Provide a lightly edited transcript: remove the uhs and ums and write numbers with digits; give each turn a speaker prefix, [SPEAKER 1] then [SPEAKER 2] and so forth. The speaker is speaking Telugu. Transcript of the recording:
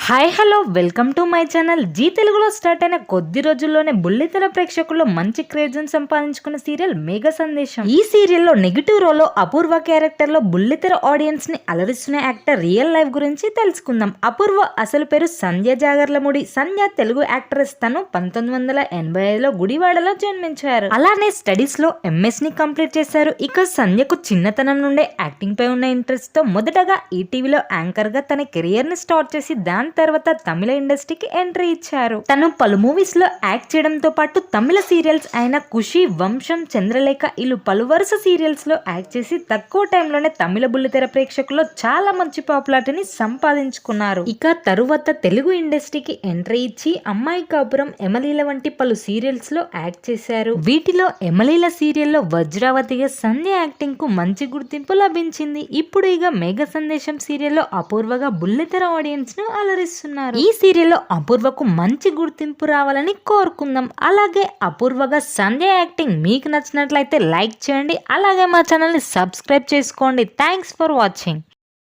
[SPEAKER 1] Hi hello welcome to my channel. Zee తెలుగులో స్టార్ట్ అయిన కొద్ది రోజుల్లోనే బుల్లితెర ప్రేక్షకుల్లో మంచి క్రేజ్ సంపాదించుకున్న సీరియల్ మేఘ సందేశం. ఈ సీరియల్లో నెగిటివ్ రోల్లో అపూర్వ క్యారెక్టర్ లో బుల్లితెర ఆడియన్స్ ని అలరిస్తున్న యాక్టర్ రియల్ లైఫ్ గురించి తెలుసుకుందాం. అపూర్వ అసలు పేరు సంధ్య జాగర్లముడి. సంధ్య తెలుగు యాక్ట్రెస్. తను 1985లో గుడివాడలో జన్మించారు. అలానే స్టడీస్ లో ఎంఎస్ ని కంప్లీట్ చేశారు. ఇక సంధ్యకు చిన్నతనం నుండే యాక్టింగ్ పై ఉన్న ఇంట్రెస్ట్ తో మొదటగా ఈటీవీలో యాంకర్ గా తన కెరియర్ ని స్టార్ట్ చేసి దాని తర్వాత తమిళ ఇండస్ట్రీకి ఎంట్రీ ఇచ్చారు. తను పలు మూవీస్ లో యాక్ట్ చేయడంతో పాటు తమిళ సీరియల్స్ అయిన ఖుషి, వంశం, చంద్రలేఖ ఇలు పలు వరుస సీరియల్స్ లో యాక్ట్ చేసి తక్కువ టైంలోనే తమిళ బుల్లితెర ప్రేక్షకుల్లో చాలా మంచి పాపులారిటీని సంపాదించుకున్నారు. ఇక తరువాత తెలుగు ఇండస్ట్రీకి ఎంట్రీ ఇచ్చి అమ్మాయి కాపురం, ఎమలీల వంటి పలు సీరియల్స్ లో యాక్ట్ చేశారు. వీటిలో ఎమలీల సీరియల్లో వజ్రావతిగా సంధ్య యాక్టింగ్ కు మంచి గుర్తింపు లభించింది. ఇప్పుడు ఇక మేఘ సందేశం సీరియల్లో అపూర్వగా బుల్లితెర ఆడియన్స్ ను అలరిస్తున్నారు. ఈ సీరియల్లో అపూర్వకు మంచి గుర్తింపు రావాలని కోరుకుందాం. అలాగే అపూర్వగా సంధ్య యాక్టింగ్ మీకు నచ్చినట్లయితే లైక్ చేయండి. అలాగే మా ఛానల్ ని సబ్స్క్రైబ్ చేసుకోండి. Thanks for watching.